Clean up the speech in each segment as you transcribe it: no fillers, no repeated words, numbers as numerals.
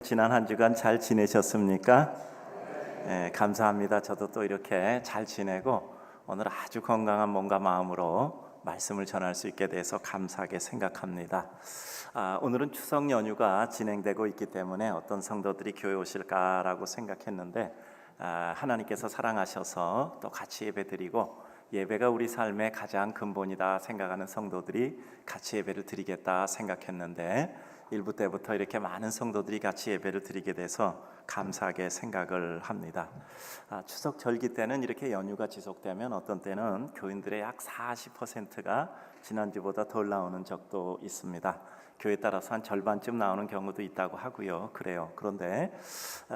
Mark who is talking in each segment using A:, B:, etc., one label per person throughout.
A: 지난 한 주간 잘 지내셨습니까? 네, 감사합니다. 저도 또 이렇게 잘 지내고 오늘 아주 건강한 몸과 마음으로 말씀을 전할 수 있게 돼서 감사하게 생각합니다. 오늘은 추석 연휴가 진행되고 있기 때문에 어떤 성도들이 교회 오실까라고 생각했는데 하나님께서 사랑하셔서 또 같이 예배드리고 예배가 우리 삶의 가장 근본이다 생각하는 성도들이 같이 예배를 드리겠다 생각했는데 일부 때부터 이렇게 많은 성도들이 같이 예배를 드리게 돼서 감사하게 생각을 합니다. 추석 절기 때는 이렇게 연휴가 지속되면 어떤 때는 교인들의 약 40%가 지난주보다 덜 나오는 적도 있습니다. 교회에 따라서 한 절반쯤 나오는 경우도 있다고 하고요. 그래요. 그런데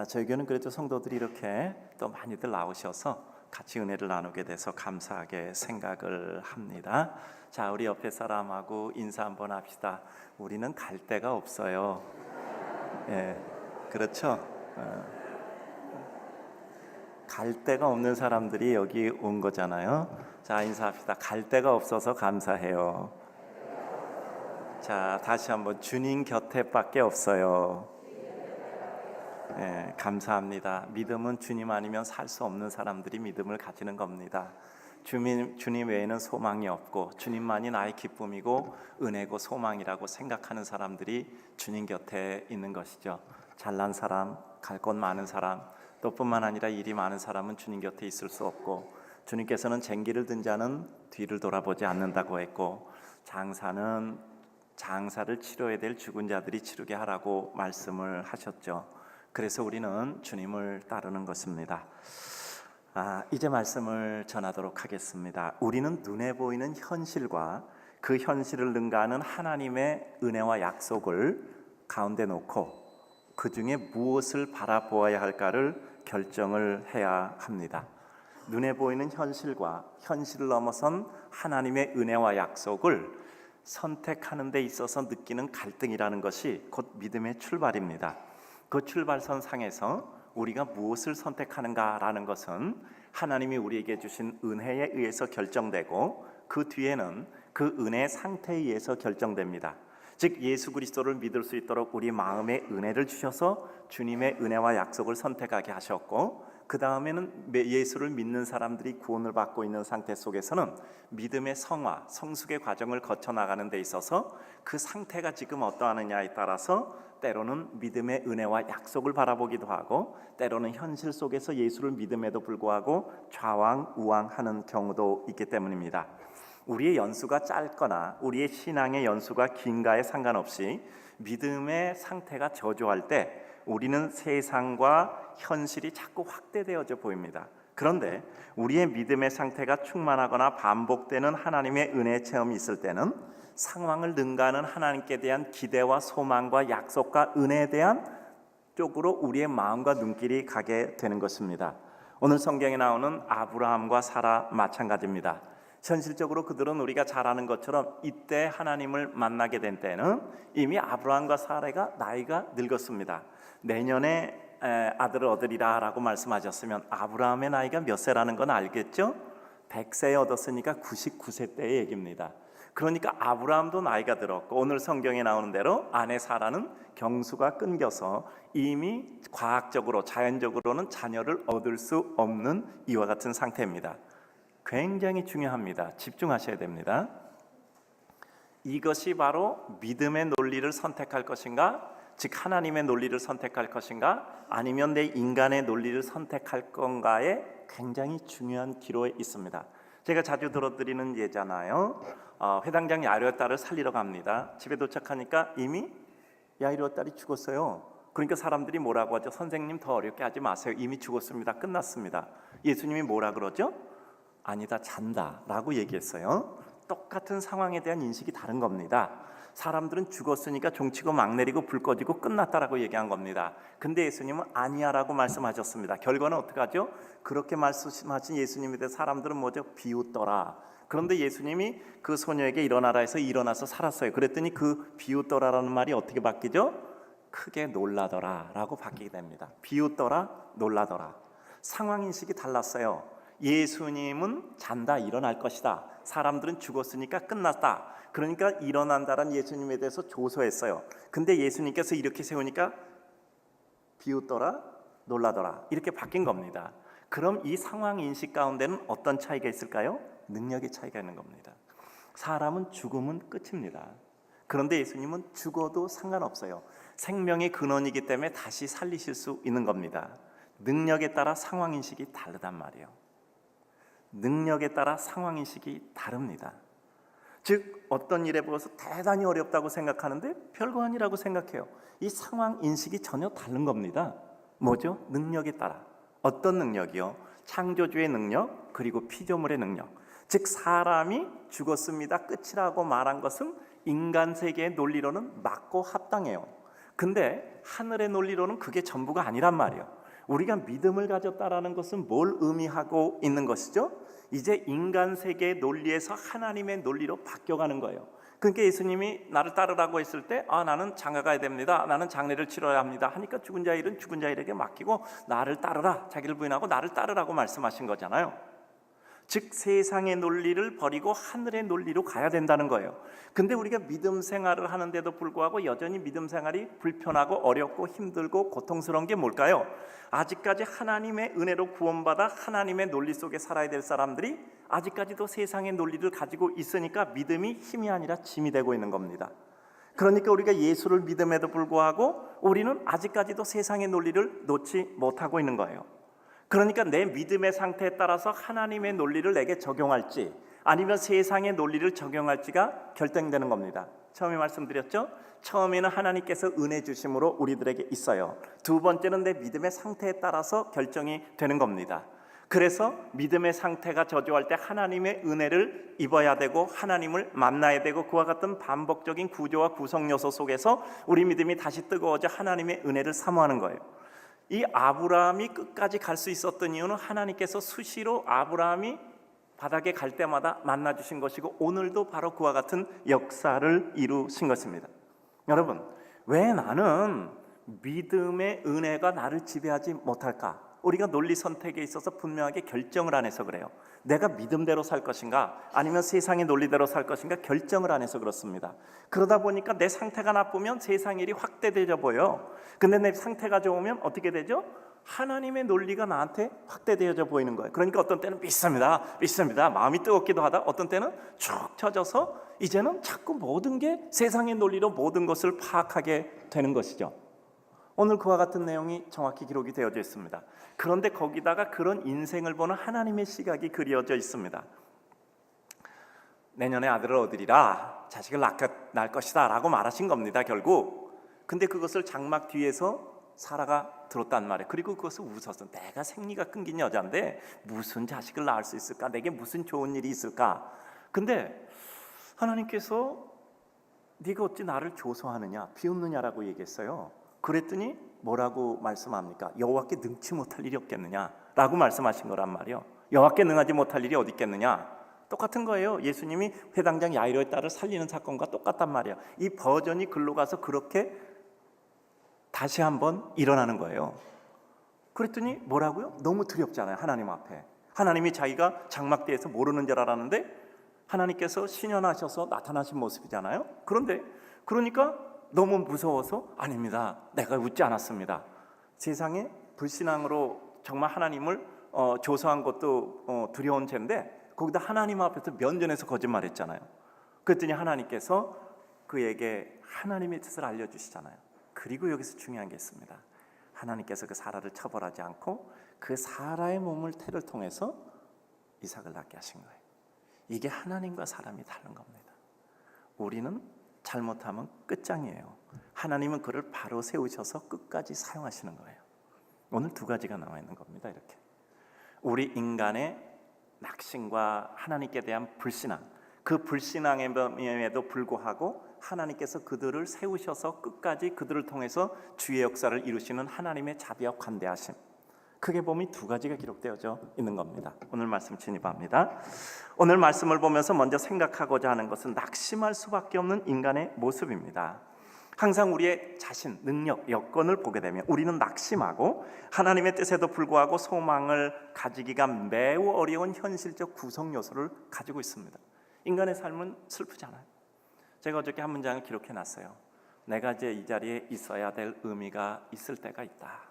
A: 저희 교회는 그래도 성도들이 이렇게 또 많이들 나오셔서 같이 은혜를 나누게 돼서 감사하게 생각을 합니다. 자, 우리 옆에 사람하고 인사 한번 합시다. 우리는 갈 데가 없어요. 예, 그렇죠. 갈 데가 없는 사람들이 여기 온 거잖아요. 자, 인사합시다. 갈 데가 없어서 감사해요. 자, 다시 한번 주님 곁에밖에 없어요. 네, 감사합니다. 믿음은 주님 아니면 살 수 없는 사람들이 믿음을 가지는 겁니다. 주님 외에는 소망이 없고 주님만이 나의 기쁨이고 은혜고 소망이라고 생각하는 사람들이 주님 곁에 있는 것이죠. 잘난 사람, 갈 곳 많은 사람, 또 뿐만 아니라 일이 많은 사람은 주님 곁에 있을 수 없고 주님께서는 쟁기를 든 자는 뒤를 돌아보지 않는다고 했고 장사를 치러야 될 죽은 자들이 치르게 하라고 말씀을 하셨죠. 그래서 우리는 주님을 따르는 것입니다. 이제 말씀을 전하도록 하겠습니다. 우리는 눈에 보이는 현실과 그 현실을 능가하는 하나님의 은혜와 약속을 가운데 놓고 그 중에 무엇을 바라보아야 할까를 결정을 해야 합니다. 눈에 보이는 현실과 현실을 넘어선 하나님의 은혜와 약속을 선택하는 데 있어서 느끼는 갈등이라는 것이 곧 믿음의 출발입니다. 그 출발선 상에서 우리가 무엇을 선택하는가라는 것은 하나님이 우리에게 주신 은혜에 의해서 결정되고 그 뒤에는 그 은혜의 상태에 의해서 결정됩니다. 즉 예수 그리스도를 믿을 수 있도록 우리 마음에 은혜를 주셔서 주님의 은혜와 약속을 선택하게 하셨고 그 다음에는 예수를 믿는 사람들이 구원을 받고 있는 상태 속에서는 믿음의 성화, 성숙의 과정을 거쳐나가는 데 있어서 그 상태가 지금 어떠하느냐에 따라서 때로는 믿음의 은혜와 약속을 바라보기도 하고 때로는 현실 속에서 예수를 믿음에도 불구하고 좌왕우왕하는 경우도 있기 때문입니다. 우리의 연수가 짧거나 우리의 신앙의 연수가 긴가에 상관없이 믿음의 상태가 저조할 때 우리는 세상과 현실이 자꾸 확대되어져 보입니다. 그런데 우리의 믿음의 상태가 충만하거나 반복되는 하나님의 은혜의 체험이 있을 때는 상황을 능가하는 하나님께 대한 기대와 소망과 약속과 은혜에 대한 쪽으로 우리의 마음과 눈길이 가게 되는 것입니다. 오늘 성경에 나오는 아브라함과 사라 마찬가지입니다. 현실적으로 그들은 우리가 잘 아는 것처럼 이때 하나님을 만나게 된 때는 이미 아브라함과 사라가 나이가 늙었습니다. 내년에 아들을 얻으리라 라고 말씀하셨으면 아브라함의 나이가 몇 세라는 건 알겠죠? 100세에 얻었으니까 99세 때의 얘기입니다. 그러니까 아브라함도 나이가 들었고 오늘 성경에 나오는 대로 아내 사라는 경수가 끊겨서 이미 과학적으로 자연적으로는 자녀를 얻을 수 없는 이와 같은 상태입니다. 굉장히 중요합니다. 집중하셔야 됩니다. 이것이 바로 믿음의 논리를 선택할 것인가, 즉 하나님의 논리를 선택할 것인가, 아니면 내 인간의 논리를 선택할 건가에 굉장히 중요한 기로에 있습니다. 제가 자주 들어드리는 예잖아요. 회당장 야이로의 딸을 살리러 갑니다. 집에 도착하니까 이미 야이로의 딸이 죽었어요. 그러니까 사람들이 뭐라고 하죠? 선생님 더 어렵게 하지 마세요. 이미 죽었습니다. 끝났습니다. 예수님이 뭐라 그러죠? 아니다, 잔다 라고 얘기했어요. 똑같은 상황에 대한 인식이 다른 겁니다. 사람들은 죽었으니까 종치고 막 내리고 불 꺼지고 끝났다라고 얘기한 겁니다. 근데 예수님은 아니야 라고 말씀하셨습니다. 결과는 어떻게 하죠? 그렇게 말씀하신 예수님에 대해 사람들은 뭐죠? 비웃더라. 그런데 예수님이 그 소녀에게 일어나라 해서 일어나서 살았어요. 그랬더니 그 비웃더라라는 말이 어떻게 바뀌죠? 크게 놀라더라 라고 바뀌게 됩니다. 비웃더라, 놀라더라. 상황인식이 달랐어요. 예수님은 잔다, 일어날 것이다. 사람들은 죽었으니까 끝났다. 그러니까 일어난다는 예수님에 대해서 조소했어요. 근데 예수님께서 이렇게 세우니까 비웃더라, 놀라더라 이렇게 바뀐 겁니다. 그럼 이 상황 인식 가운데는 어떤 차이가 있을까요? 능력의 차이가 있는 겁니다. 사람은 죽으면 끝입니다. 그런데 예수님은 죽어도 상관없어요. 생명의 근원이기 때문에 다시 살리실 수 있는 겁니다. 능력에 따라 상황 인식이 다르단 말이에요. 능력에 따라 상황 인식이 다릅니다. 즉 어떤 일에 보여서 대단히 어렵다고 생각하는데 별거 아니라고 생각해요. 이 상황 인식이 전혀 다른 겁니다. 뭐죠? 능력에 따라. 어떤 능력이요? 창조주의 능력, 그리고 피조물의 능력. 즉 사람이 죽었습니다, 끝이라고 말한 것은 인간 세계의 논리로는 맞고 합당해요. 근데 하늘의 논리로는 그게 전부가 아니란 말이에요. 우리가 믿음을 가졌다라는 것은 뭘 의미하고 있는 것이죠? 이제 인간 세계의 논리에서 하나님의 논리로 바뀌어가는 거예요. 그러니까 예수님이 나를 따르라고 했을 때 나는 장가 가야 됩니다, 나는 장례를 치러야 합니다 하니까 죽은 자 일은 죽은 자일에게 맡기고 나를 따르라, 자기를 부인하고 나를 따르라고 말씀하신 거잖아요. 즉 세상의 논리를 버리고 하늘의 논리로 가야 된다는 거예요. 근데 우리가 믿음 생활을 하는데도 불구하고 여전히 믿음 생활이 불편하고 어렵고 힘들고 고통스러운 게 뭘까요? 아직까지 하나님의 은혜로 구원받아 하나님의 논리 속에 살아야 될 사람들이 아직까지도 세상의 논리를 가지고 있으니까 믿음이 힘이 아니라 짐이 되고 있는 겁니다. 그러니까 우리가 예수를 믿음에도 불구하고 우리는 아직까지도 세상의 논리를 놓지 못하고 있는 거예요. 그러니까 내 믿음의 상태에 따라서 하나님의 논리를 내게 적용할지 아니면 세상의 논리를 적용할지가 결정되는 겁니다. 처음에 말씀드렸죠? 처음에는 하나님께서 은혜 주심으로 우리들에게 있어요. 두 번째는 내 믿음의 상태에 따라서 결정이 되는 겁니다. 그래서 믿음의 상태가 저조할 때 하나님의 은혜를 입어야 되고 하나님을 만나야 되고 그와 같은 반복적인 구조와 구성 요소 속에서 우리 믿음이 다시 뜨거워져 하나님의 은혜를 사모하는 거예요. 이 아브라함이 끝까지 갈 수 있었던 이유는 하나님께서 수시로 아브라함이 바닥에 갈 때마다 만나주신 것이고 오늘도 바로 그와 같은 역사를 이루신 것입니다. 여러분, 왜 나는 믿음의 은혜가 나를 지배하지 못할까? 우리가 논리 선택에 있어서 분명하게 결정을 안 해서 그래요. 내가 믿음대로 살 것인가 아니면 세상의 논리대로 살 것인가 결정을 안 해서 그렇습니다. 그러다 보니까 내 상태가 나쁘면 세상 일이 확대되어 보여요. 근데 내 상태가 좋으면 어떻게 되죠? 하나님의 논리가 나한테 확대되어져 보이는 거예요. 그러니까 어떤 때는 믿습니다 마음이 뜨겁기도 하다. 어떤 때는 축 처져서 이제는 자꾸 모든 게 세상의 논리로 모든 것을 파악하게 되는 것이죠. 오늘 그와 같은 내용이 정확히 기록이 되어져 있습니다. 그런데 거기다가 그런 인생을 보는 하나님의 시각이 그려져 있습니다. 내년에 아들을 얻으리라, 자식을 낳을 것이다 라고 말하신 겁니다, 결국. 근데 그것을 장막 뒤에서 사라가 들었단 말이에요. 그리고 그것을 웃어서 내가 생리가 끊긴 여자인데 무슨 자식을 낳을 수 있을까? 내게 무슨 좋은 일이 있을까? 근데 하나님께서 네가 어찌 나를 조소하느냐, 비웃느냐라고 얘기했어요. 그랬더니 뭐라고 말씀합니까? 여호와께 능치 못할 일이 없겠느냐라고 말씀하신 거란 말이에요. 여호와께 능하지 못할 일이 어디 있겠느냐? 똑같은 거예요. 예수님이 회당장 야이로의 딸을 살리는 사건과 똑같단 말이에요. 이 버전이 글로 가서 그렇게 다시 한번 일어나는 거예요. 그랬더니 뭐라고요? 너무 두렵잖아요. 하나님 앞에. 하나님이 자기가 장막대에서 모르는 줄 알았는데 하나님께서 신현하셔서 나타나신 모습이잖아요. 그러니까 너무 무서워서 아닙니다, 내가 웃지 않았습니다. 세상에 불신앙으로 정말 하나님을 조소한 것도 두려운 죄인데 거기다 하나님 앞에서 면전에서 거짓말했잖아요. 그랬더니 하나님께서 그에게 하나님의 뜻을 알려주시잖아요. 그리고 여기서 중요한 게 있습니다. 하나님께서 그 사라를 처벌하지 않고 그 사라의 몸을 태를 통해서 이삭을 낳게 하신 거예요. 이게 하나님과 사람이 다른 겁니다. 우리는 잘못하면 끝장이에요. 하나님은 그를 바로 세우셔서 끝까지 사용하시는 거예요. 오늘 두 가지가 나와 있는 겁니다. 이렇게 우리 인간의 낙심과 하나님께 대한 불신앙, 그 불신앙임에도 불구하고 하나님께서 그들을 세우셔서 끝까지 그들을 통해서 주의 역사를 이루시는 하나님의 자비와 관대하심, 크게 보면 두 가지가 기록되어져 있는 겁니다. 오늘 말씀 진입합니다. 오늘 말씀을 보면서 먼저 생각하고자 하는 것은 낙심할 수밖에 없는 인간의 모습입니다. 항상 우리의 자신, 능력, 여건을 보게 되면 우리는 낙심하고 하나님의 뜻에도 불구하고 소망을 가지기가 매우 어려운 현실적 구성 요소를 가지고 있습니다. 인간의 삶은 슬프잖아요. 제가 어저께 한 문장을 기록해 놨어요. 내가 이제 이 자리에 있어야 될 의미가 있을 때가 있다.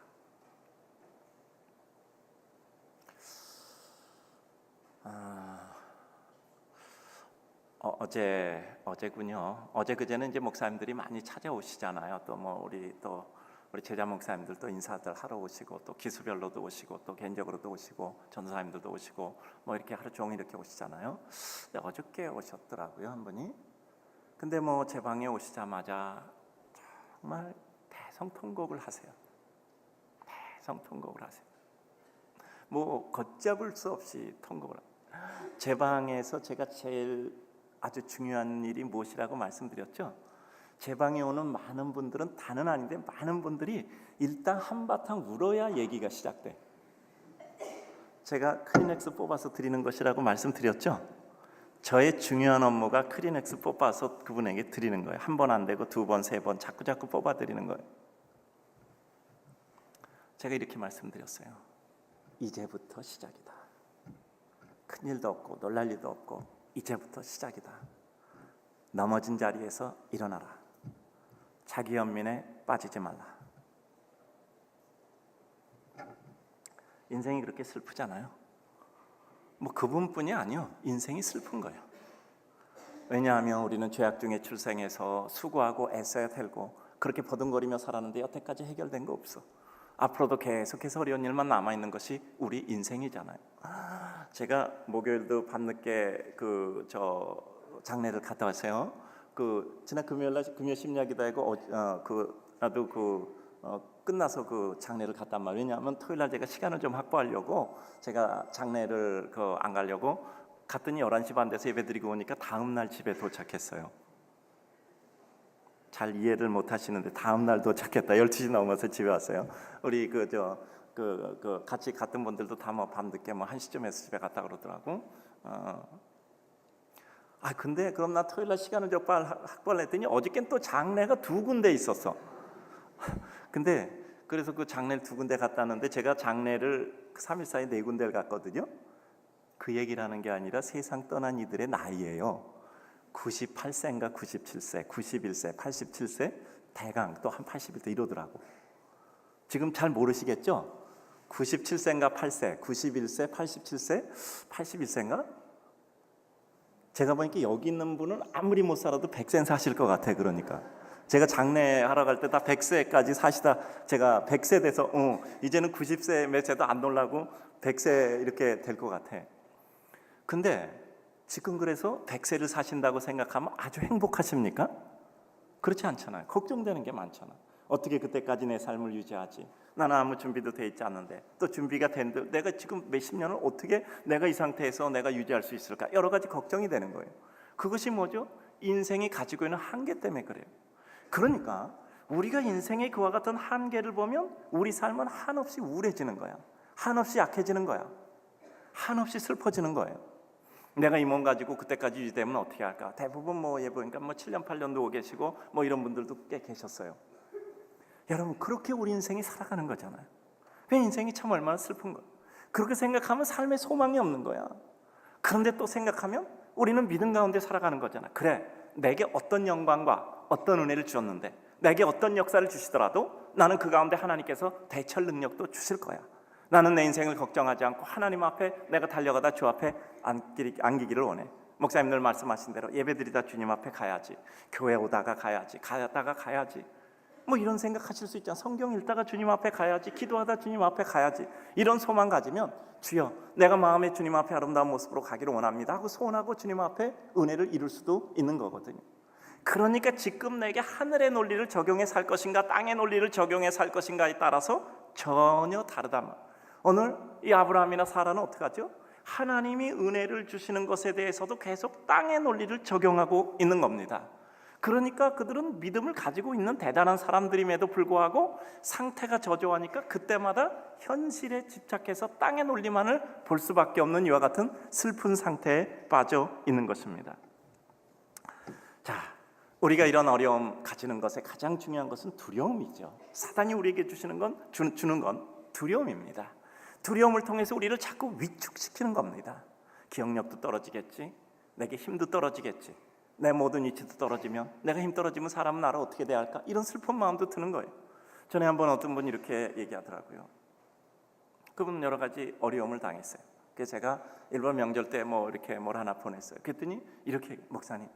A: 어제군요. 어제 그제는 이제 목사님들이 많이 찾아오시잖아요. 또 뭐 우리 제자 목사님들도 인사들 하러 오시고, 또 기수별로도 오시고, 또 개인적으로도 오시고, 전도사님들도 오시고, 뭐 이렇게 하루 종일 이렇게 오시잖아요. 근데 어저께 오셨더라고요, 한 분이. 근데 뭐 제 방에 오시자마자 정말 대성통곡을 하세요. 대성통곡을 하세요. 뭐 걷잡을 수 없이 통곡을. 제 방에서 제가 제일 아주 중요한 일이 무엇이라고 말씀드렸죠? 제 방에 오는 많은 분들은 다는 아닌데 많은 분들이 일단 한바탕 울어야 얘기가 시작돼. 제가 크리넥스 뽑아서 드리는 것이라고 말씀드렸죠? 저의 중요한 업무가 크리넥스 뽑아서 그분에게 드리는 거예요. 한 번 안 되고 두 번, 세 번 자꾸 뽑아 드리는 거예요. 제가 이렇게 말씀드렸어요. 이제부터 시작이다. 큰일도 없고 놀랄 일도 없고 이제부터 시작이다. 넘어진 자리에서 일어나라. 자기 연민에 빠지지 말라. 인생이 그렇게 슬프잖아요. 뭐 그분뿐이 아니요, 인생이 슬픈 거예요. 왜냐하면 우리는 죄악 중에 출생해서 수고하고 애써야 되고 그렇게 버둥거리며 살았는데 여태까지 해결된 거 없어. 앞으로도 계속해서 어려운 일만 남아있는 것이 우리 인생이잖아요. 제가 목요일도 밤늦게 장례를 갔다 왔어요. 지난 금요일날 금요 심야기도하고 나도 끝나서 장례를 갔단 말이에요. 왜냐하면 토요일날 제가 시간을 좀 확보하려고 제가 장례를 안 가려고 갔더니 11시 반 돼서 예배드리고 오니까 다음날 집에 도착했어요. 잘 이해를 못 하시는데 다음날 도착했다. 12시 넘어서 집에 왔어요. 우리 같이 갔던 분들도 다 뭐 밤늦게 1시쯤에서 집에 갔다 그러더라고. 근데 그럼 나 토요일날 시간을 좀 확보를 했더니 어저께는 또 장례가 2군데 있었어. 근데 그래서 그 장례를 2군데 갔다 왔는데 제가 장례를 3일 사이에 4군데를 갔거든요. 그 얘기를 하는 게 아니라 세상 떠난 이들의 나이예요. 98세인가 97세, 91세, 87세, 대강 또 한 81세 이러더라고. 지금 잘 모르시겠죠? 97세인가 8세, 91세, 87세, 81세인가? 제가 보니까 여기 있는 분은 아무리 못 살아도 100세는 사실 것 같아. 그러니까 제가 장례하러 갈 때 다 100세까지 사시다 제가 100세 돼서 이제는 90세 몇 세도 안 놀라고 100세 이렇게 될 것 같아. 근데 지금 그래서 100세를 사신다고 생각하면 아주 행복하십니까? 그렇지 않잖아요. 걱정되는 게 많잖아. 어떻게 그때까지 내 삶을 유지하지? 나는 아무 준비도 돼 있지 않는데 또 준비가 된데 내가 지금 몇십 년을 어떻게 내가 이 상태에서 내가 유지할 수 있을까? 여러 가지 걱정이 되는 거예요. 그것이 뭐죠? 인생이 가지고 있는 한계 때문에 그래요. 그러니까 우리가 인생의 그와 같은 한계를 보면 우리 삶은 한없이 우울해지는 거야. 한없이 약해지는 거야. 한없이 슬퍼지는 거예요. 내가 이 몸 가지고 그때까지 유지되면 어떻게 할까? 대부분 보니까 7년 8년도 오고 계시고 이런 분들도 꽤 계셨어요. 여러분, 그렇게 우리 인생이 살아가는 거잖아요. 그 인생이 참 얼마나 슬픈 거야. 그렇게 생각하면 삶에 소망이 없는 거야. 그런데 또 생각하면 우리는 믿음 가운데 살아가는 거잖아. 그래, 내게 어떤 영광과 어떤 은혜를 주셨는데 내게 어떤 역사를 주시더라도 나는 그 가운데 하나님께서 대처 능력도 주실 거야. 나는 내 인생을 걱정하지 않고 하나님 앞에 내가 달려가다 주 앞에 안기기를 원해. 목사님들 말씀하신 대로 예배드리다 주님 앞에 가야지, 교회 오다가 가야지, 가다가 가야지, 이런 생각하실 수 있잖아. 성경 읽다가 주님 앞에 가야지, 기도하다 주님 앞에 가야지. 이런 소망 가지면 주여 내가 마음에 주님 앞에 아름다운 모습으로 가기를 원합니다 하고 소원하고 주님 앞에 은혜를 이룰 수도 있는 거거든요. 그러니까 지금 내게 하늘의 논리를 적용해 살 것인가 땅의 논리를 적용해 살 것인가에 따라서 전혀 다르단 말이에요. 오늘 이 아브라함이나 사라는 어떻게 하죠? 하나님이 은혜를 주시는 것에 대해서도 계속 땅의 논리를 적용하고 있는 겁니다. 그러니까 그들은 믿음을 가지고 있는 대단한 사람들임에도 불구하고 상태가 저조하니까 그때마다 현실에 집착해서 땅의 논리만을 볼 수밖에 없는 이와 같은 슬픈 상태에 빠져 있는 것입니다. 자, 우리가 이런 어려움 가지는 것에 가장 중요한 것은 두려움이죠. 사단이 우리에게 주는 건 두려움입니다. 두려움을 통해서 우리를 자꾸 위축시키는 겁니다. 기억력도 떨어지겠지, 내게 힘도 떨어지겠지, 내 모든 위치도 떨어지면, 내가 힘 떨어지면 사람은 나를 어떻게 대할까? 이런 슬픈 마음도 드는 거예요. 전에 한번 어떤 분이 이렇게 얘기하더라고요. 그분은 여러 가지 어려움을 당했어요. 그래서 제가 일본 명절 때 이렇게 뭘 하나 보냈어요. 그랬더니 이렇게, 목사님,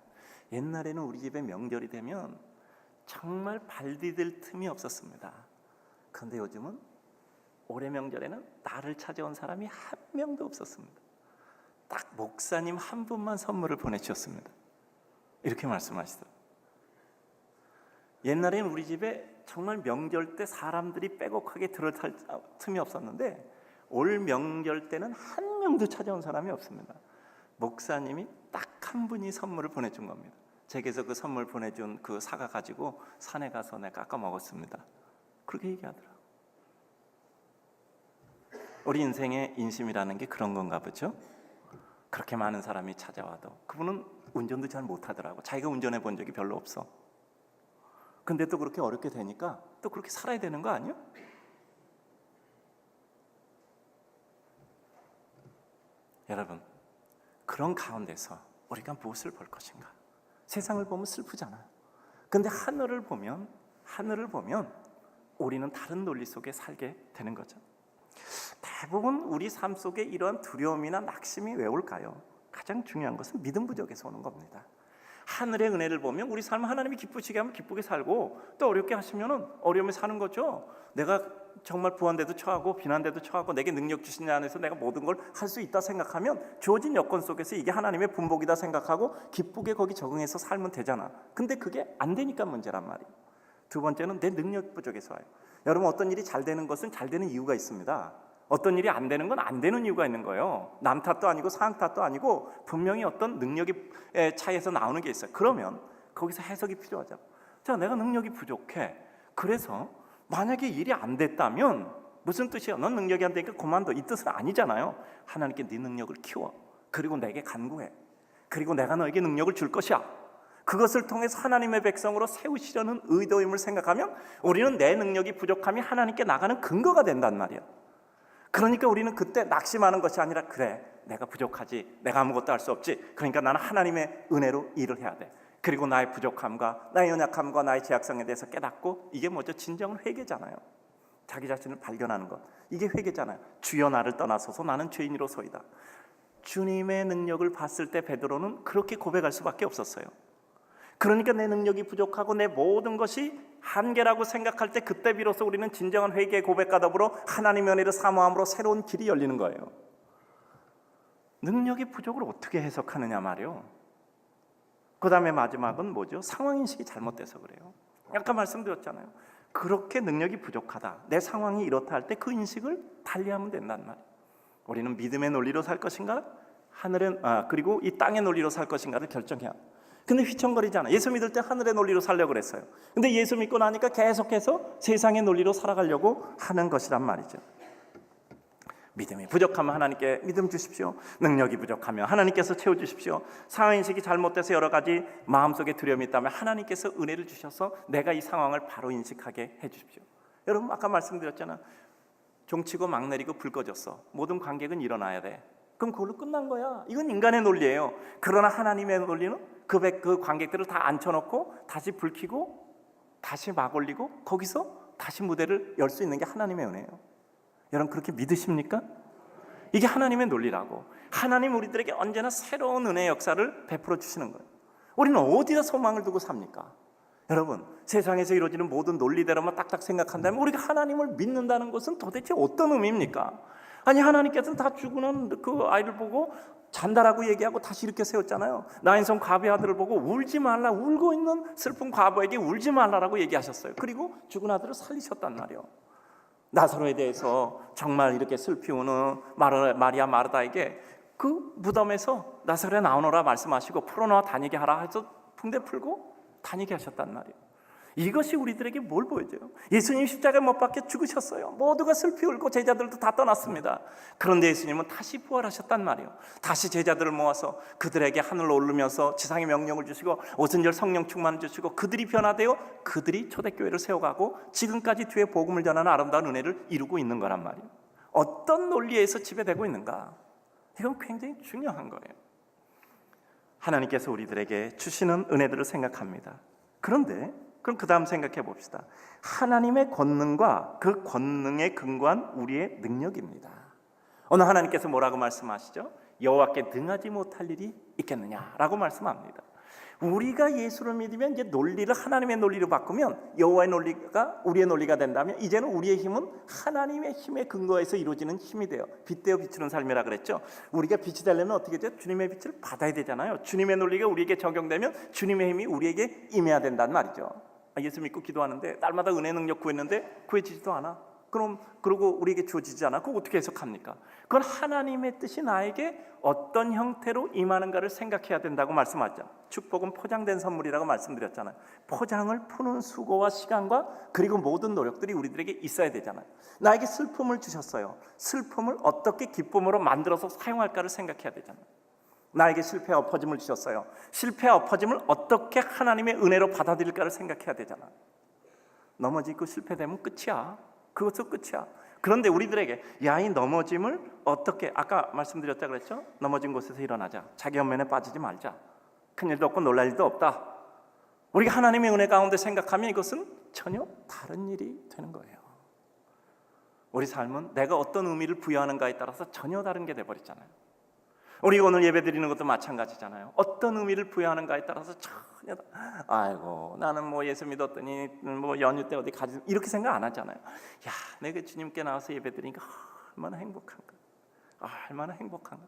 A: 옛날에는 우리 집에 명절이 되면 정말 발 디딜 틈이 없었습니다. 그런데 요즘은 올해 명절에는 나를 찾아온 사람이 한 명도 없었습니다. 딱 목사님 한 분만 선물을 보내주셨습니다. 이렇게 말씀하시더라고요. 옛날에는 우리 집에 정말 명절 때 사람들이 빼곡하게 들어탈 틈이 없었는데 올 명절 때는 한 명도 찾아온 사람이 없습니다. 목사님이 딱 한 분이 선물을 보내준 겁니다. 제게서 그 선물 보내준 그 사과 가지고 산에 가서 내가 깎아 먹었습니다. 그렇게 얘기하더라고요. 우리 인생의 인심이라는 게 그런 건가 보죠? 그렇게 많은 사람이 찾아와도 그분은 운전도 잘 못하더라고. 자기가 운전해 본 적이 별로 없어. 근데 또 그렇게 어렵게 되니까 또 그렇게 살아야 되는 거 아니야? 여러분, 그런 가운데서 우리가 무엇을 볼 것인가? 세상을 보면 슬프잖아요. 근데 하늘을 보면 우리는 다른 논리 속에 살게 되는 거죠. 대부분 우리 삶 속에 이러한 두려움이나 낙심이 왜 올까요? 가장 중요한 것은 믿음 부족에서 오는 겁니다. 하늘의 은혜를 보면 우리 삶을 하나님이 기쁘시게 하면 기쁘게 살고, 또 어렵게 하시면 어려움에 사는 거죠. 내가 정말 부한데도 처하고 비난데도 처하고 내게 능력 주신 자 안에서 내가 모든 걸 할 수 있다 생각하면 주어진 여건 속에서 이게 하나님의 분복이다 생각하고 기쁘게 거기 적응해서 살면 되잖아. 근데 그게 안 되니까 문제란 말이에요. 두 번째는 내 능력 부족에서 와요. 여러분, 어떤 일이 잘 되는 것은 잘 되는 이유가 있습니다. 어떤 일이 안 되는 건 안 되는 이유가 있는 거예요. 남 탓도 아니고 상황 탓도 아니고 분명히 어떤 능력의 차이에서 나오는 게 있어요. 그러면 거기서 해석이 필요하죠. 자, 내가 능력이 부족해. 그래서 만약에 일이 안 됐다면 무슨 뜻이야? 넌 능력이 안 되니까 그만둬. 이 뜻은 아니잖아요. 하나님께 네 능력을 키워. 그리고 내게 간구해. 그리고 내가 너에게 능력을 줄 것이야. 그것을 통해서 하나님의 백성으로 세우시려는 의도임을 생각하면 우리는 내 능력이 부족함이 하나님께 나가는 근거가 된단 말이야. 그러니까 우리는 그때 낙심하는 것이 아니라, 그래, 내가 부족하지, 내가 아무것도 할 수 없지, 그러니까 나는 하나님의 은혜로 일을 해야 돼. 그리고 나의 부족함과 나의 연약함과 나의 제약성에 대해서 깨닫고, 이게 뭐죠? 진정한 회개잖아요. 자기 자신을 발견하는 것, 이게 회개잖아요. 주여 나를 떠나소서, 나는 죄인이로소이다. 주님의 능력을 봤을 때 베드로는 그렇게 고백할 수밖에 없었어요. 그러니까 내 능력이 부족하고 내 모든 것이 한계라고 생각할 때, 그때 비로소 우리는 진정한 회개의 고백과 더불어 하나님의 은혜를 사모함으로 새로운 길이 열리는 거예요. 능력의 부족을 어떻게 해석하느냐 말이에요. 그 다음에 마지막은 뭐죠? 상황인식이 잘못돼서 그래요. 아까 말씀드렸잖아요. 그렇게 능력이 부족하다, 내 상황이 이렇다 할 때 그 인식을 달리하면 된단 말이에요. 우리는 믿음의 논리로 살 것인가, 그리고 이 땅의 논리로 살 것인가를 결정해야 합니다. 근데 휘청거리잖아. 예수 믿을 때 하늘의 논리로 살려고 그랬어요. 근데 예수 믿고 나니까 계속해서 세상의 논리로 살아가려고 하는 것이란 말이죠. 믿음이 부족하면 하나님께 믿음 주십시오. 능력이 부족하면 하나님께서 채워주십시오. 상황인식이 잘못돼서 여러 가지 마음속에 두려움이 있다면 하나님께서 은혜를 주셔서 내가 이 상황을 바로 인식하게 해주십시오. 여러분, 아까 말씀드렸잖아. 종치고 막 내리고 불 꺼졌어. 모든 관객은 일어나야 돼. 그럼 그걸로 끝난 거야. 이건 인간의 논리예요. 그러나 하나님의 논리는 그 관객들을 다 앉혀놓고 다시 불 켜고 다시 막 올리고 거기서 다시 무대를 열 수 있는 게 하나님의 은혜예요. 여러분, 그렇게 믿으십니까? 이게 하나님의 논리라고. 하나님 우리들에게 언제나 새로운 은혜의 역사를 베풀어 주시는 거예요. 우리는 어디다 소망을 두고 삽니까? 여러분, 세상에서 이루어지는 모든 논리대로만 딱딱 생각한다면 우리가 하나님을 믿는다는 것은 도대체 어떤 의미입니까? 아니, 하나님께서는 다 죽은 그 아이를 보고 잔다라고 얘기하고 다시 이렇게 세웠잖아요. 나인성 과부의 아들을 보고 울지 말라, 울고 있는 슬픈 과부에게 울지 말라라고 얘기하셨어요. 그리고 죽은 아들을 살리셨단 말이에요. 나사로에 대해서 정말 이렇게 슬피 우는 마리아 마르다에게 그 무덤에서 나사로에 나오너라 말씀하시고 풀어놓아 다니게 하라 해서 붕대 풀고 다니게 하셨단 말이에요. 이것이 우리들에게 뭘 보여줘요? 예수님 십자가에 못 박혀 죽으셨어요. 모두가 슬피 울고 제자들도 다 떠났습니다. 그런데 예수님은 다시 부활하셨단 말이에요. 다시 제자들을 모아서 그들에게 하늘로 오르면서 지상의 명령을 주시고 오순절 성령 충만 주시고 그들이 변화되어 그들이 초대교회를 세워가고 지금까지 뒤에 복음을 전하는 아름다운 은혜를 이루고 있는 거란 말이에요. 어떤 논리에서 지배되고 있는가? 이건 굉장히 중요한 거예요. 하나님께서 우리들에게 주시는 은혜들을 생각합니다. 그런데 그럼 그 다음 생각해 봅시다. 하나님의 권능과 그 권능에 근거한 우리의 능력입니다. 오늘 하나님께서 뭐라고 말씀하시죠? 여호와께 능하지 못할 일이 있겠느냐라고 말씀합니다. 우리가 예수를 믿으면 이제 논리를 하나님의 논리로 바꾸면 여호와의 논리가 우리의 논리가 된다면 이제는 우리의 힘은 하나님의 힘에 근거해서 이루어지는 힘이 돼요. 빛되어 비추는 삶이라 그랬죠. 우리가 빛이 되려면 어떻게 돼요? 주님의 빛을 받아야 되잖아요. 주님의 논리가 우리에게 적용되면 주님의 힘이 우리에게 임해야 된다는 말이죠. 예수 믿고 기도하는데 날마다 은혜 능력 구했는데 구해지지도 않아. 그러고 우리에게 주어지지 않아. 그거 어떻게 해석합니까? 그건 하나님의 뜻이 나에게 어떤 형태로 임하는가를 생각해야 된다고 말씀하죠. 축복은 포장된 선물이라고 말씀드렸잖아요. 포장을 푸는 수고와 시간과 그리고 모든 노력들이 우리들에게 있어야 되잖아요. 나에게 슬픔을 주셨어요. 슬픔을 어떻게 기쁨으로 만들어서 사용할까를 생각해야 되잖아요. 나에게 실패와 엎어짐을 주셨어요. 실패와 엎어짐을 어떻게 하나님의 은혜로 받아들일까를 생각해야 되잖아요. 넘어지고 실패되면 끝이야. 그것도 끝이야. 그런데 우리들에게 이 넘어짐을 어떻게, 아까 말씀드렸다 그랬죠? 넘어진 곳에서 일어나자. 자기 연면에 빠지지 말자. 큰일도 없고 놀랄 일도 없다. 우리가 하나님의 은혜 가운데 생각하면 이것은 전혀 다른 일이 되는 거예요. 우리 삶은 내가 어떤 의미를 부여하는가에 따라서 전혀 다른 게 돼버렸잖아요. 우리가 오늘 예배 드리는 것도 마찬가지잖아요. 어떤 의미를 부여하는가에 따라서 전혀 아이고 나는 뭐 예수 믿었더니 뭐 연휴 때 어디 가지 이렇게 생각 안 하잖아요. 야 내가 주님께 나와서 예배 드리니까 얼마나 행복한가. 얼마나 행복한가.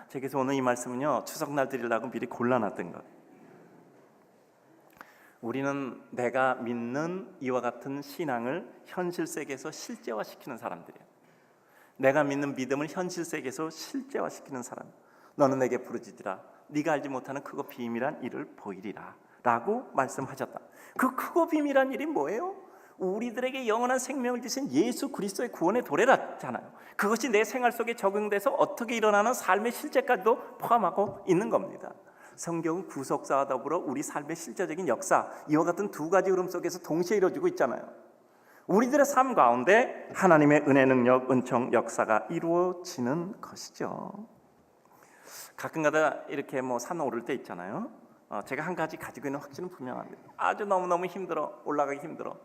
A: 제게서 오늘 이 말씀은요 추석날 드리려고 미리 골라놨던 거예요. 우리는 내가 믿는 이와 같은 신앙을 현실 세계에서 실제화시키는 사람들이에요. 내가 믿는 믿음을 현실 세계에서 실제화시키는 사람. 너는 내게 부르짖으라. 네가 알지 못하는 크고 비밀한 일을 보이리라 라고 말씀하셨다. 그 크고 비밀한 일이 뭐예요? 우리들에게 영원한 생명을 주신 예수 그리스도의 구원의 도래라잖아요. 그것이 내 생활 속에 적용돼서 어떻게 일어나는 삶의 실제까지도 포함하고 있는 겁니다. 성경은 구속사와 더불어 우리 삶의 실제적인 역사, 이와 같은 두 가지 흐름 속에서 동시에 이루어지고 있잖아요. 우리들의 삶 가운데 하나님의 은혜, 능력, 은총, 역사가 이루어지는 것이죠. 가끔가다 이렇게 뭐 산 오를 때 있잖아요. 제가 한 가지 가지고 있는 확신은 분명합니다. 아주 너무너무 힘들어, 올라가기 힘들어.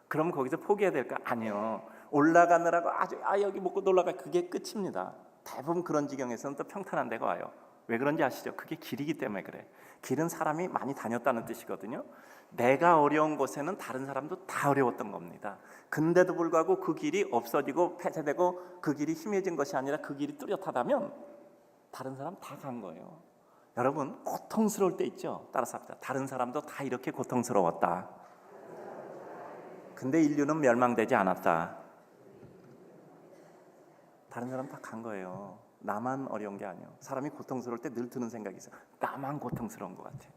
A: 그럼 거기서 포기해야 될까? 아니요. 올라가느라고 아주 여기 못 올라가 그게 끝입니다. 대부분 그런 지경에서는 또 평탄한 데가 와요. 왜 그런지 아시죠? 그게 길이기 때문에 그래. 길은 사람이 많이 다녔다는 뜻이거든요. 내가 어려운 곳에는 다른 사람도 다 어려웠던 겁니다. 근데도 불구하고 그 길이 없어지고 폐쇄되고 그 길이 힘해진 것이 아니라 그 길이 뚜렷하다면 다른 사람 다 간 거예요. 여러분 고통스러울 때 있죠? 따라서 합시다. 다른 사람도 다 이렇게 고통스러웠다. 근데 인류는 멸망되지 않았다. 다른 사람 다 간 거예요. 나만 어려운 게 아니에요. 사람이 고통스러울 때 늘 드는 생각이 있어요. 나만 고통스러운 것 같아.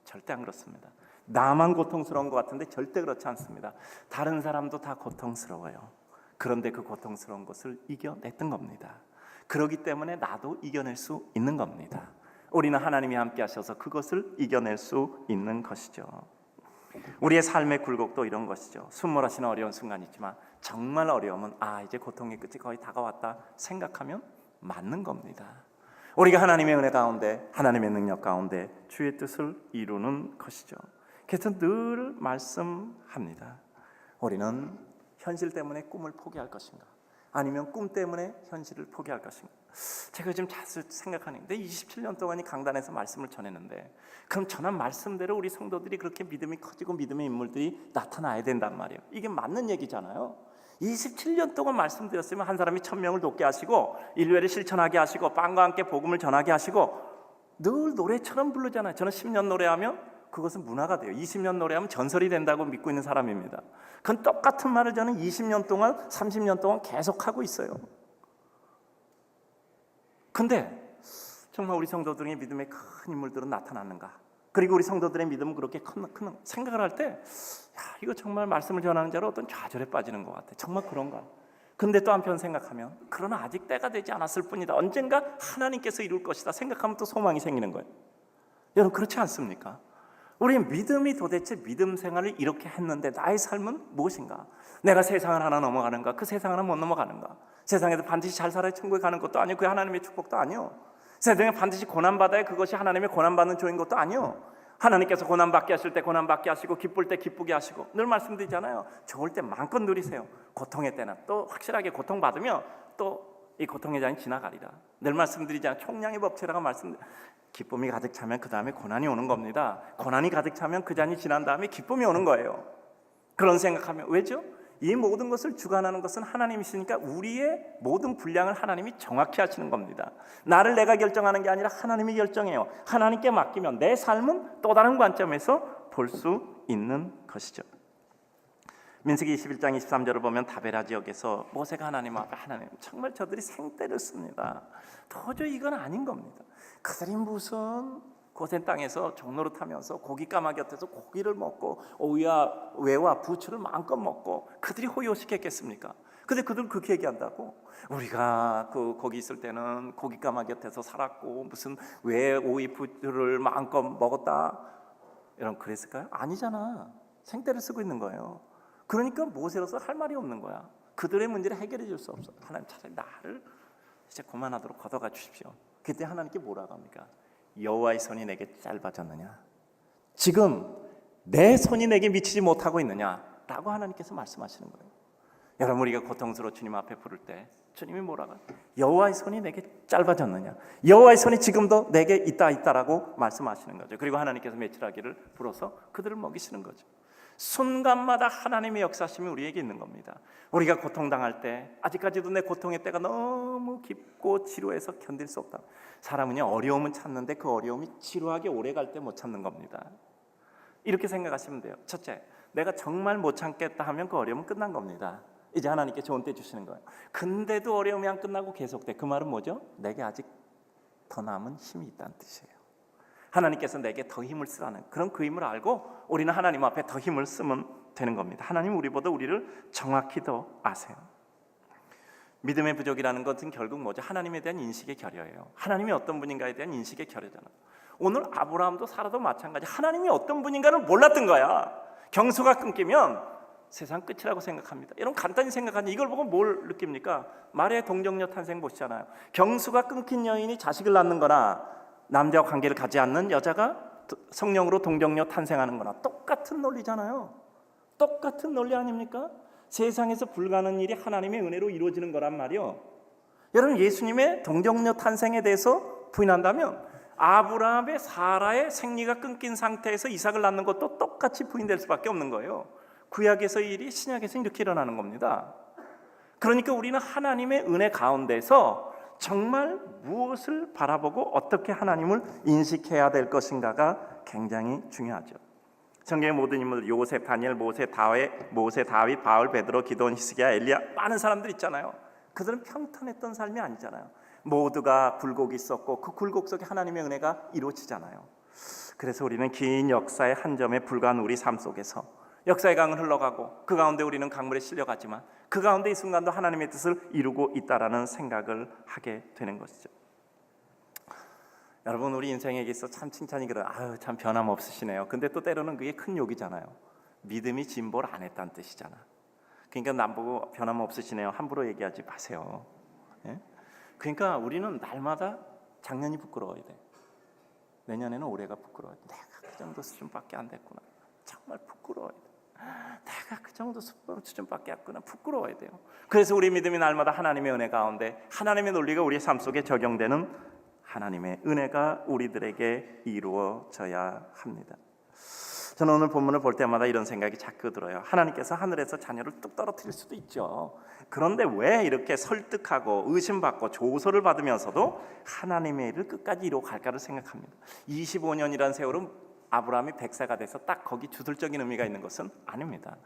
A: 절대 안 그렇습니다. 나만 고통스러운 것 같은데 절대 그렇지 않습니다. 다른 사람도 다 고통스러워요. 그런데 그 고통스러운 것을 이겨냈던 겁니다. 그렇기 때문에 나도 이겨낼 수 있는 겁니다. 우리는 하나님이 함께 하셔서 그것을 이겨낼 수 있는 것이죠. 우리의 삶의 굴곡도 이런 것이죠. 숨몰아쉬는 어려운 순간이 있지만 정말 어려우면 이제 고통의 끝이 거의 다가왔다 생각하면 맞는 겁니다. 우리가 하나님의 은혜 가운데 하나님의 능력 가운데 주의 뜻을 이루는 것이죠. 그래서 늘 말씀합니다. 우리는 현실 때문에 꿈을 포기할 것인가? 아니면 꿈 때문에 현실을 포기할 것인가? 제가 지금 자주 생각하는데 27년 동안 이 강단에서 말씀을 전했는데 그럼 전한 말씀대로 우리 성도들이 그렇게 믿음이 커지고 믿음의 인물들이 나타나야 된단 말이에요. 이게 맞는 얘기잖아요. 27년 동안 말씀드렸으면 한 사람이 1000명을 돕게 하시고 일회를 실천하게 하시고 빵과 함께 복음을 전하게 하시고 늘 노래처럼 부르잖아요. 저는 10년 노래하면 그것은 문화가 돼요. 20년 노래하면 전설이 된다고 믿고 있는 사람입니다. 그건 똑같은 말을 저는 20년 동안 30년 동안 계속하고 있어요. 근데 정말 우리 성도들의 믿음의 큰 인물들은 나타났는가? 그리고 우리 성도들의 믿음은 그렇게 큰 생각을 할 때 이거 정말 말씀을 전하는 자로 어떤 좌절에 빠지는 것 같아. 정말 그런가? 근데 또 한편 생각하면 그러나 아직 때가 되지 않았을 뿐이다. 언젠가 하나님께서 이룰 것이다 생각하면 또 소망이 생기는 거예요. 여러분 그렇지 않습니까? 우리 믿음이 도대체 믿음 생활을 이렇게 했는데 나의 삶은 무엇인가? 내가 세상을 하나 넘어가는가? 그 세상을 하나 못 넘어가는가? 세상에서 반드시 잘 살아야 천국에 가는 것도 아니고 그 하나님의 축복도 아니요. 세상에 반드시 고난받아야 그것이 하나님의 고난받는 조인 것도 아니요. 하나님께서 고난받게 하실 때 고난받게 하시고 기쁠 때 기쁘게 하시고 늘 말씀드리잖아요. 좋을 때 마음껏 누리세요. 고통의 때는 또 확실하게 고통받으면 또 이 고통의 잔이 지나가리라. 늘 말씀드리잖아요. 총량의 법칙이라고 기쁨이 가득 차면 그 다음에 고난이 오는 겁니다. 고난이 가득 차면 그 잔이 지난 다음에 기쁨이 오는 거예요. 그런 생각하면 왜죠? 이 모든 것을 주관하는 것은 하나님이시니까 우리의 모든 분량을 하나님이 정확히 하시는 겁니다. 나를 내가 결정하는 게 아니라 하나님이 결정해요. 하나님께 맡기면 내 삶은 또 다른 관점에서 볼 수 있는 것이죠. 민수기 21장 23절을 보면 다베라 지역에서 모세가 하나님 앞에 하나님 정말 저들이 생떼를 씁니다. 도저히 이건 아닌 겁니다. 그들이 무슨 고센 땅에서 종로를 타면서 고기 까마귀 곁에서 고기를 먹고 오이와 외와 부추를 마음껏 먹고 그들이 호요시켰겠습니까? 근데 그들은 그렇게 얘기한다고. 우리가 거기 있을 때는 고기 까마귀 곁에서 살았고 무슨 외 오이 부추를 마음껏 먹었다 이런 그랬을까요? 아니잖아. 생떼를 쓰고 있는 거예요. 그러니까 모세로서 할 말이 없는 거야. 그들의 문제를 해결해 줄 수 없어. 하나님 차라리 나를 이제 그만하도록 걷어가 주십시오. 그때 하나님께 뭐라고 합니까? 여호와의 손이 내게 짧아졌느냐? 지금 내 손이 내게 미치지 못하고 있느냐? 라고 하나님께서 말씀하시는 거예요. 여러분 우리가 고통스러워 주님 앞에 부를 때 주님이 뭐라고? 여호와의 손이 내게 짧아졌느냐? 여호와의 손이 지금도 내게 있다라고 말씀하시는 거죠. 그리고 하나님께서 메추라기를 불어서 그들을 먹이시는 거죠. 순간마다 하나님의 역사심이 우리에게 있는 겁니다. 우리가 고통당할 때 아직까지도 내 고통의 때가 너무 깊고 지루해서 견딜 수 없다. 사람은요 어려움은 찾는데 그 어려움이 지루하게 오래 갈 때 못 찾는 겁니다. 이렇게 생각하시면 돼요. 첫째, 내가 정말 못 참겠다 하면 그 어려움은 끝난 겁니다. 이제 하나님께 좋은 때 주시는 거예요. 근데도 어려움이 안 끝나고 계속돼. 그 말은 뭐죠? 내게 아직 더 남은 힘이 있다는 뜻이에요. 하나님께서 내게 더 힘을 쓰라는 그런 그 힘을 알고 우리는 하나님 앞에 더 힘을 쓰면 되는 겁니다. 하나님 우리보다 우리를 정확히 더 아세요. 믿음의 부족이라는 것은 결국 뭐죠? 하나님에 대한 인식의 결여예요. 하나님이 어떤 분인가에 대한 인식의 결여잖아. 오늘 아브라함도 사라도 마찬가지. 하나님이 어떤 분인가를 몰랐던 거야. 경수가 끊기면 세상 끝이라고 생각합니다. 여러분 간단히 생각하니 이걸 보고 뭘 느낍니까? 말의 동정녀 탄생 보시잖아요. 경수가 끊긴 여인이 자식을 낳는 거나 남자와 관계를 가지 않는 여자가 성령으로 동정녀 탄생하는 거나 똑같은 논리잖아요. 똑같은 논리 아닙니까? 세상에서 불가능한 일이 하나님의 은혜로 이루어지는 거란 말이요. 여러분 예수님의 동정녀 탄생에 대해서 부인한다면 아브라함의 사라의 생리가 끊긴 상태에서 이삭을 낳는 것도 똑같이 부인될 수밖에 없는 거예요. 구약에서의 일이 신약에서 이렇게 일어나는 겁니다. 그러니까 우리는 하나님의 은혜 가운데서 정말 무엇을 바라보고 어떻게 하나님을 인식해야 될 것인가가 굉장히 중요하죠. 성경의 모든 인물 요셉, 다니엘, 모세, 다윗, 바울, 베드로, 기도원, 히스기야, 엘리야 많은 사람들 있잖아요. 그들은 평탄했던 삶이 아니잖아요. 모두가 굴곡이 있었고 그 굴곡 속에 하나님의 은혜가 이루어지잖아요. 그래서 우리는 긴 역사의 한 점에 불과한 우리 삶 속에서 역사의 강은 흘러가고 그 가운데 우리는 강물에 실려가지만 그 가운데 이 순간도 하나님의 뜻을 이루고 있다라는 생각을 하게 되는 것이죠. 여러분 우리 인생에 있어 참 칭찬이 그래요. 아유 참 변함없으시네요. 근데 또 때로는 그게 큰 욕이잖아요. 믿음이 진보를 안 했다는 뜻이잖아. 그러니까 남보고 변함없으시네요 함부로 얘기하지 마세요. 예? 그러니까 우리는 날마다 작년이 부끄러워야 돼. 내년에는 올해가 부끄러워야 돼. 내가 그 정도 수준밖에 안 됐구나. 정말 부끄러워야 돼. 내가 그 정도 수준밖에 없구나. 부끄러워야 돼요. 그래서 우리 믿음이 날마다 하나님의 은혜 가운데 하나님의 논리가 우리의 삶 속에 적용되는 하나님의 은혜가 우리들에게 이루어져야 합니다. 저는 오늘 본문을 볼 때마다 이런 생각이 자꾸 들어요. 하나님께서 하늘에서 자녀를 뚝 떨어뜨릴 수도 있죠. 그런데 왜 이렇게 설득하고 의심받고 조소를 받으면서도 하나님의 일을 끝까지 이루어 갈까를 생각합니다. 25년이라는 세월은 아브라함이 100세가 돼서 딱 거기 주술적인 의미가 있는 것은 아닙니다.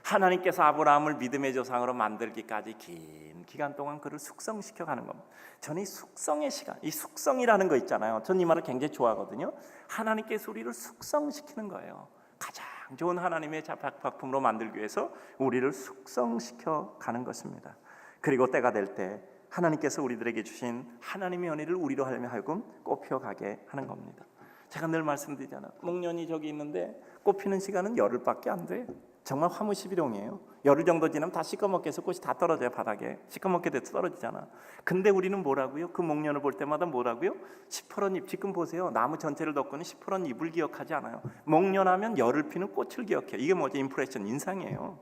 A: 하나님께서 아브라함을 믿음의 조상으로 만들기까지 긴 기간 동안 그를 숙성시켜가는 겁니다. 저는 이 숙성의 시간, 이 숙성이라는 거 있잖아요. 저는 이 말을 굉장히 좋아하거든요. 하나님께서 우리를 숙성시키는 거예요. 가장 좋은 하나님의 작품으로 만들기 위해서 우리를 숙성시켜가는 것입니다. 그리고 때가 될 때 하나님께서 우리들에게 주신 하나님의 은혜를 우리로 하여금 꽃피워가게 하는 겁니다. 제가 늘 말씀드리잖아요. 목련이 저기 있는데 꽃피는 시간은 열흘밖에 안 돼. 정말 화무시비롱이에요. 열흘 정도 지나면 다 시꺼멓게 해서 꽃이 다 떨어져요. 바닥에 시꺼멓게 돼서 떨어지잖아. 근데 우리는 뭐라고요? 그 목련을 볼 때마다 뭐라고요? 시퍼런 잎. 지금 보세요. 나무 전체를 덮고는 시퍼런 잎을 기억하지 않아요. 목련하면 열을 피는 꽃을 기억해요. 이게 뭐죠? 임프레션, 인상이에요.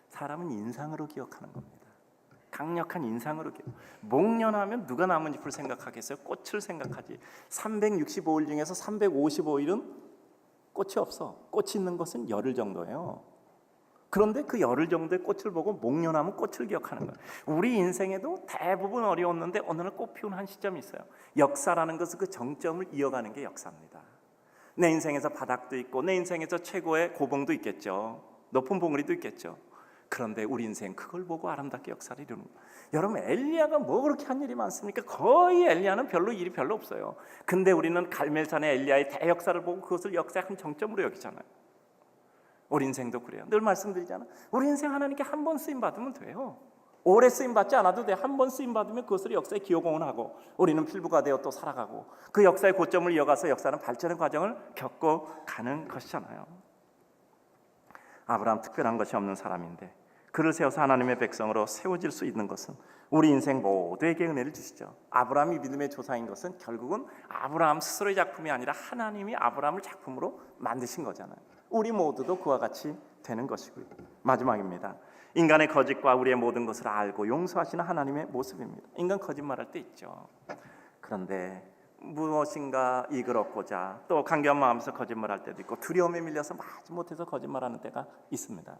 A: 사람은 인상으로 기억하는 겁니다. 강력한 인상으로 기억. 목련하면 누가 나뭇잎을 생각하겠어요? 꽃을 생각하지. 365일 중에서 355일은 꽃이 없어. 꽃이 있는 것은 열흘 정도예요. 그런데 그 열흘 정도의 꽃을 보고 목련하면 꽃을 기억하는 거예요. 우리 인생에도 대부분 어려웠는데 어느 날 꽃 피우는 한 시점이 있어요. 역사라는 것은 그 정점을 이어가는 게 역사입니다. 내 인생에서 바닥도 있고 내 인생에서 최고의 고봉도 있겠죠. 높은 봉우리도 있겠죠. 그런데 우리 인생 그걸 보고 아름답게 역사를 이루는 거예요. 여러분, 엘리야가 뭐 그렇게 한 일이 많습니까? 거의 엘리야는 별로 일이 별로 없어요. 근데 우리는 갈멜산의 엘리야의 대역사를 보고 그것을 역사의 한 정점으로 여기잖아요. 우리 인생도 그래요. 늘 말씀드리잖아요. 우리 인생 하나님께 한 번 쓰임 받으면 돼요. 오래 쓰임 받지 않아도 돼. 한 번 쓰임 받으면 그것을 역사에 기여공헌하고 우리는 필부가 되어 또 살아가고 그 역사의 고점을 이어가서 역사는 발전의 과정을 겪고 가는 것이잖아요. 아브라함 특별한 것이 없는 사람인데 그를 세워서 하나님의 백성으로 세워질 수 있는 것은 우리 인생 모두에게 은혜를 주시죠. 아브라함이 믿음의 조상인 것은 결국은 아브라함 스스로의 작품이 아니라 하나님이 아브라함을 작품으로 만드신 거잖아요. 우리 모두도 그와 같이 되는 것이고요. 마지막입니다. 인간의 거짓과 우리의 모든 것을 알고 용서하시는 하나님의 모습입니다. 인간 거짓말할 때 있죠. 그런데 무엇인가 이익을 얻고자 또 간교한 마음에서 거짓말할 때도 있고 두려움에 밀려서 마지 못해서 거짓말하는 때가 있습니다.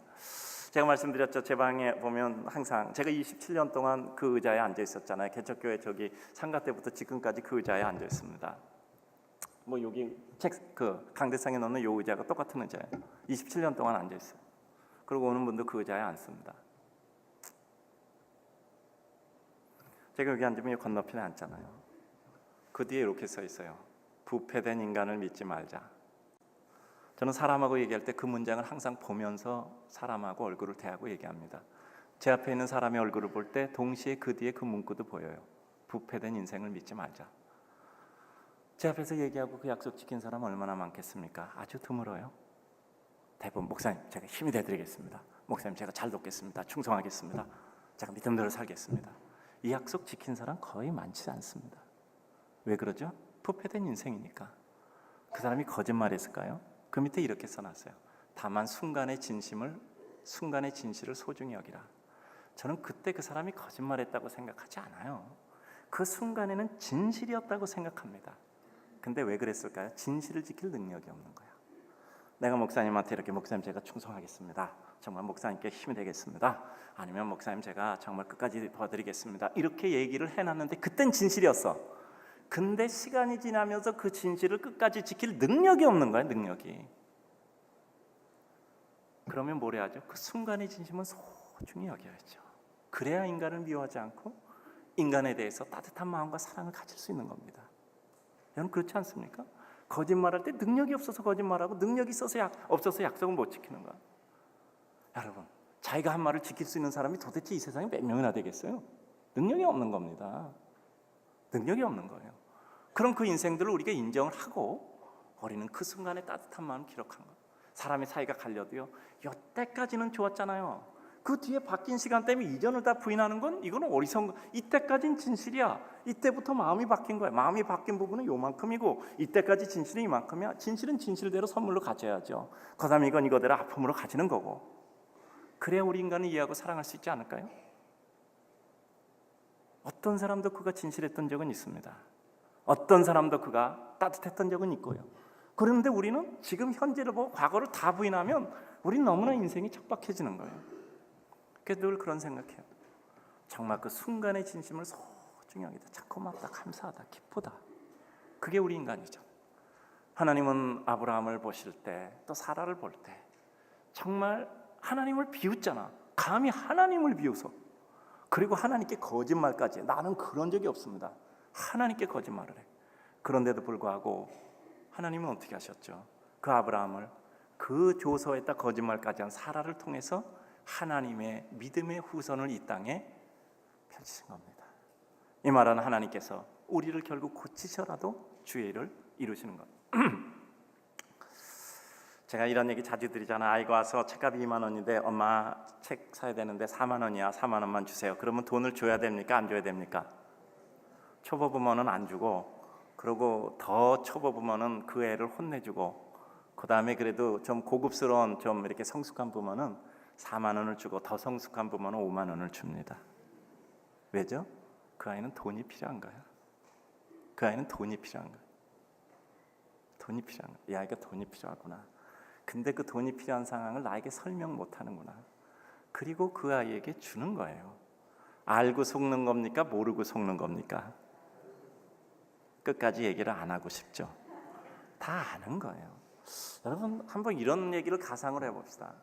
A: 제가 말씀드렸죠. 제 방에 보면 항상 제가 27년 동안 그 의자에 앉아 있었잖아요. 개척교회 저기 상가 때부터 지금까지 그 의자에 앉아 있습니다. 뭐 여기 책 그 강대상에 넣는 요 의자가 똑같은 의자예요. 27년 동안 앉아 있어요. 그리고 오는 분도 그 의자에 앉습니다. 제가 여기 앉으면 이 건너편에 앉잖아요. 그 뒤에 이렇게 써 있어요. 부패된 인간을 믿지 말자. 저는 사람하고 얘기할 때 그 문장을 항상 보면서 사람하고 얼굴을 대하고 얘기합니다. 제 앞에 있는 사람의 얼굴을 볼 때 동시에 그 뒤에 그 문구도 보여요. 부패된 인생을 믿지 말자. 제 앞에서 얘기하고 그 약속 지킨 사람 얼마나 많겠습니까? 아주 드물어요. 대부분 목사님 제가 힘이 되드리겠습니다. 목사님 제가 잘 돕겠습니다. 충성하겠습니다. 제가 믿음대로 살겠습니다. 이 약속 지킨 사람 거의 많지 않습니다. 왜 그러죠? 부패된 인생이니까. 그 사람이 거짓말했을까요? 그 밑에 이렇게 써놨어요. 다만 순간의 진실을 소중히 여기라. 저는 그때 그 사람이 거짓말했다고 생각하지 않아요. 그 순간에는 진실이었다고 생각합니다. 근데 왜 그랬을까요? 진실을 지킬 능력이 없는 거야. 내가 목사님한테 이렇게 목사님 제가 충성하겠습니다. 정말 목사님께 힘이 되겠습니다. 아니면 목사님 제가 정말 끝까지 도와드리겠습니다. 이렇게 얘기를 해놨는데 그땐 진실이었어. 근데 시간이 지나면서 그 진실을 끝까지 지킬 능력이 없는 거야. 능력이. 그러면 뭘 해야죠? 그 순간의 진심은 소중히 여겨야죠. 그래야 인간을 미워하지 않고 인간에 대해서 따뜻한 마음과 사랑을 가질 수 있는 겁니다. 여러분 그렇지 않습니까? 거짓말할 때 능력이 없어서 거짓말하고 능력이 없어서 약속을 못 지키는 거야. 여러분 자기가 한 말을 지킬 수 있는 사람이 도대체 이 세상에 몇 명이나 되겠어요? 능력이 없는 겁니다. 능력이 없는 거예요. 그럼 그 인생들을 우리가 인정을 하고 우리는 그 순간에 따뜻한 마음을 기록한 거예요. 사람의 사이가 갈려도요. 여태까지는 좋았잖아요. 그 뒤에 바뀐 시간 때문에 이전을 다 부인하는 건 이거는 어리석은 거. 이때까지는 진실이야. 이때부터 마음이 바뀐 거야. 마음이 바뀐 부분은 요만큼이고 이때까지 진실은 이만큼이야. 진실은 진실대로 선물로 가져야죠. 그 다음에 이건 이거대로 아픔으로 가지는 거고. 그래야 우리 인간을 이해하고 사랑할 수 있지 않을까요? 어떤 사람도 그가 진실했던 적은 있습니다. 어떤 사람도 그가 따뜻했던 적은 있고요. 그런데 우리는 지금 현재를 보고 과거를 다 부인하면 우리는 너무나 인생이 척박해지는 거예요. 그래서 늘 그런 생각해요. 정말 그 순간의 진심을 소중히 여기다 참 고맙다, 감사하다, 기쁘다. 그게 우리 인간이죠. 하나님은 아브라함을 보실 때 또 사라를 볼 때 정말 하나님을 비웃잖아. 감히 하나님을 비웃어. 그리고 하나님께 거짓말까지 해. 나는 그런 적이 없습니다. 하나님께 거짓말을 해. 그런데도 불구하고 하나님은 어떻게 하셨죠? 그 아브라함을 그 조서에다 거짓말까지 한 사라를 통해서 하나님의 믿음의 후손을 이 땅에 펼치신 겁니다. 이 말은 하나님께서 우리를 결국 고치셔라도 주의 일을 이루시는 것. 제가 이런 얘기 자주 드리잖아. 아이가 와서 책값이 2만 원인데 엄마 책 사야 되는데 4만 원이야. 4만 원만 주세요. 그러면 돈을 줘야 됩니까? 안 줘야 됩니까? 초보 부모는 안 주고, 그리고 더 초보 부모는 그 애를 혼내주고, 그 다음에 그래도 좀 고급스러운 좀 이렇게 성숙한 부모는 4만 원을 주고, 더 성숙한 부모는 5만 원을 줍니다. 왜죠? 그 아이는 돈이 필요한 거야. 그 아이는 돈이 필요한 거야. 돈이 필요한 거야. 이 아이가 돈이 필요하구나. 근데 그 돈이 필요한 상황을 나에게 설명 못 하는구나. 그리고 그 아이에게 주는 거예요. 알고 속는 겁니까? 모르고 속는 겁니까? 끝까지 얘기를 안 하고 싶죠. 다 아는 거예요. 여러분 한번 이런 얘기를 가상을 해봅시다.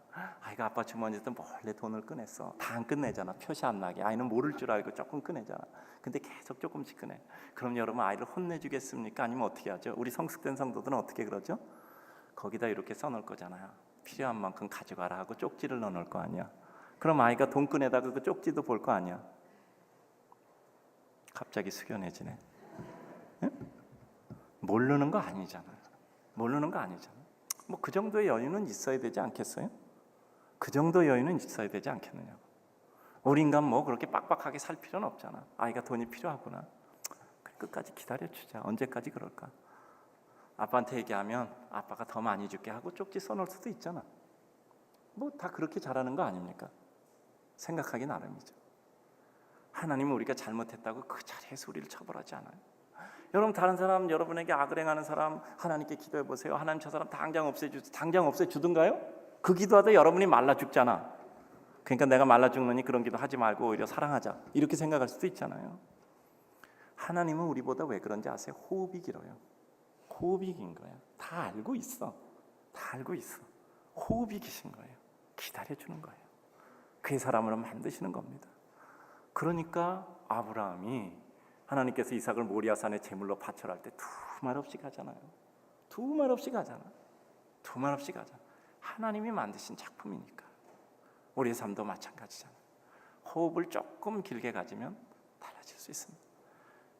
A: 아이가 아빠 주머니에서 몰래 돈을 꺼냈어. 다 안 끝내잖아. 표시 안 나게. 아이는 모를 줄 알고 조금 꺼내잖아. 근데 계속 조금씩 꺼내. 그럼 여러분 아이를 혼내주겠습니까? 아니면 어떻게 하죠? 우리 성숙된 성도들은 어떻게 그러죠? 거기다 이렇게 써놓을 거잖아요. 필요한 만큼 가져가라 하고 쪽지를 넣어놓을 거 아니야. 그럼 아이가 돈 꺼내다가 그 쪽지도 볼 거 아니야. 갑자기 숙연해지네. 응? 모르는 거 아니잖아요. 모르는 거 아니잖아요. 뭐 그 정도의 여유는 있어야 되지 않겠어요? 그 정도 여유는 있어야 되지 않겠느냐고. 우리 인간 뭐 그렇게 빡빡하게 살 필요는 없잖아. 아이가 돈이 필요하구나. 끝까지 기다려주자. 언제까지 그럴까? 아빠한테 얘기하면 아빠가 더 많이 줄게 하고 쪽지 써놓을 수도 있잖아. 뭐 다 그렇게 잘하는 거 아닙니까? 생각하기 나름이죠. 하나님은 우리가 잘못했다고 그 자리에서 우리를 처벌하지 않아요. 여러분 다른 사람, 여러분에게 악을 행하는 사람 하나님께 기도해 보세요. 하나님 저 사람 당장 없애주든가요? 그 기도하다 여러분이 말라 죽잖아. 그러니까 내가 말라 죽느니 그런 기도 하지 말고 오히려 사랑하자, 이렇게 생각할 수도 있잖아요. 하나님은 우리보다 왜 그런지 아세요? 호흡이 길어요. 호흡이 긴 거야. 다 알고 있어. 다 알고 있어. 호흡이 기신 거예요. 기다려주는 거예요. 그의 사람으로 만드시는 겁니다. 그러니까 아브라함이 하나님께서 이삭을 모리아산에 제물로 바쳐라 할 때 두 말 없이 가잖아요. 두 말 없이 가잖아. 두 말 없이 가잖아. 하나님이 만드신 작품이니까. 우리의 삶도 마찬가지잖아요. 호흡을 조금 길게 가지면 달라질 수 있습니다.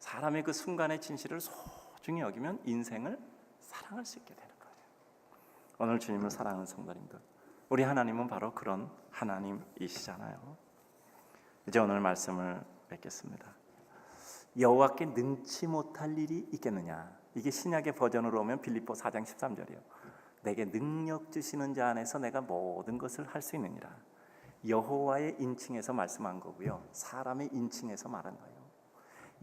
A: 사람의 그 순간의 진실을 소중히 여기면 인생을 사랑할 수 있게 되는 거예요. 오늘 주님을 사랑하는 성도님들, 우리 하나님은 바로 그런 하나님이시잖아요. 이제 오늘 말씀을 맺겠습니다. 여호와께 능치 못할 일이 있겠느냐. 이게 신약의 버전으로 오면 빌립보 4장 13절이에요. 내게 능력 주시는 자 안에서 내가 모든 것을 할 수 있느니라. 여호와의 인칭에서 말씀한 거고요, 사람의 인칭에서 말한 거예요.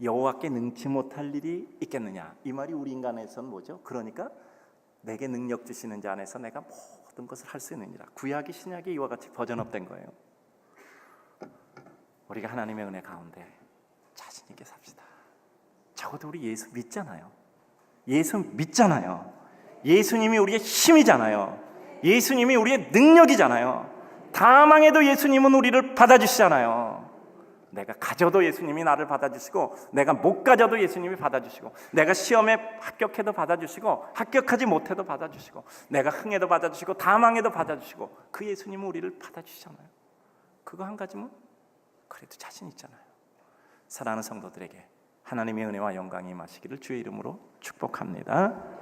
A: 여호와께 능치 못할 일이 있겠느냐. 이 말이 우리 인간에서는 뭐죠? 그러니까 내게 능력 주시는 자 안에서 내가 모든 것을 할 수 있느니라. 구약이 신약이 이와 같이 버전업된 거예요. 우리가 하나님의 은혜 가운데 자신 있게 삽시다. 적어도 우리 예수 믿잖아요. 예수 믿잖아요. 예수님이 우리의 힘이잖아요. 예수님이 우리의 능력이잖아요. 다 망해도 예수님은 우리를 받아주시잖아요. 내가 가져도 예수님이 나를 받아주시고, 내가 못 가져도 예수님이 받아주시고, 내가 시험에 합격해도 받아주시고, 합격하지 못해도 받아주시고, 내가 흥해도 받아주시고, 다 망해도 받아주시고, 그 예수님은 우리를 받아주시잖아요. 그거 한 가지면 그래도 자신 있잖아요. 사랑하는 성도들에게 하나님의 은혜와 영광이 임하시기를 주의 이름으로 축복합니다.